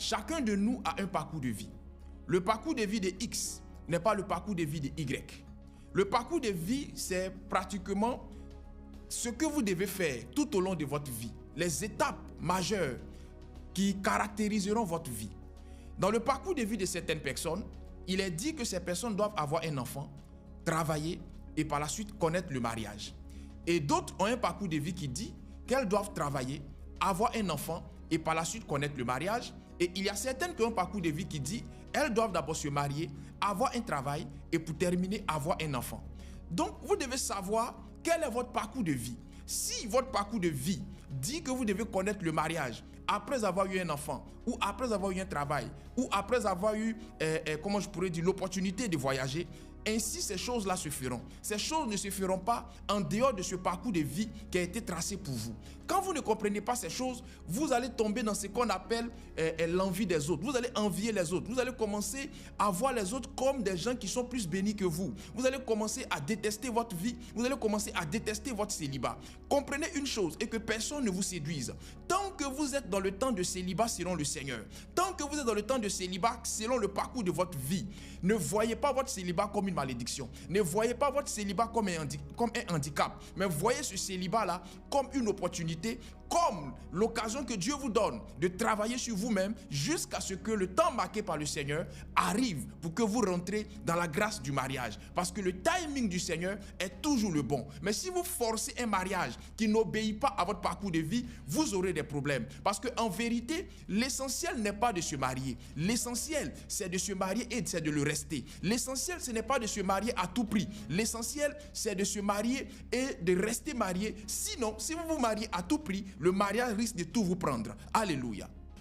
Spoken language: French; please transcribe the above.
chacun de nous a un parcours de vie. Le parcours de vie de X n'est pas le parcours de vie de Y. Le parcours de vie, c'est pratiquement ce que vous devez faire tout au long de votre vie. Les étapes majeures qui caractériseront votre vie. Dans le parcours de vie de certaines personnes, il est dit que ces personnes doivent avoir un enfant, travailler et par la suite connaître le mariage. Et d'autres ont un parcours de vie qui dit qu'elles doivent travailler, avoir un enfant et par la suite connaître le mariage. Et il y a certaines qui ont un parcours de vie qui dit qu'elles doivent d'abord se marier, avoir un travail et pour terminer avoir un enfant. Donc vous devez savoir quel est votre parcours de vie. Si votre parcours de vie dit que vous devez connaître le mariage après avoir eu un enfant, ou après avoir eu un travail, ou après avoir eu, comment je pourrais dire, l'opportunité de voyager, ainsi ces choses-là se feront. Ces choses ne se feront pas en dehors de ce parcours de vie qui a été tracé pour vous. Quand vous ne comprenez pas ces choses, vous allez tomber dans ce qu'on appelle l'envie des autres. Vous allez envier les autres. Vous allez commencer à voir les autres comme des gens qui sont plus bénis que vous. Vous allez commencer à détester votre vie. Vous allez commencer à détester votre célibat. Comprenez une chose et que personne ne vous séduise. Tant que vous êtes dans le temps de célibat selon le Seigneur, tant que vous êtes dans le temps de célibat selon le parcours de votre vie, ne voyez pas votre célibat comme une malédiction. Ne voyez pas votre célibat comme un handicap, mais voyez ce célibat-là comme une opportunité, comme l'occasion que Dieu vous donne de travailler sur vous-même jusqu'à ce que le temps marqué par le Seigneur arrive pour que vous rentrez dans la grâce du mariage. Parce que le timing du Seigneur est toujours le bon. Mais si vous forcez un mariage qui n'obéit pas à votre parcours de vie, vous aurez des problèmes. Parce qu'en vérité, l'essentiel n'est pas de se marier. L'essentiel, c'est de se marier et c'est de le rester. L'essentiel, ce n'est pas de se marier à tout prix. L'essentiel, c'est de se marier et de rester marié. Sinon, si vous vous mariez à tout prix, le mariage risque de tout vous prendre. Alléluia.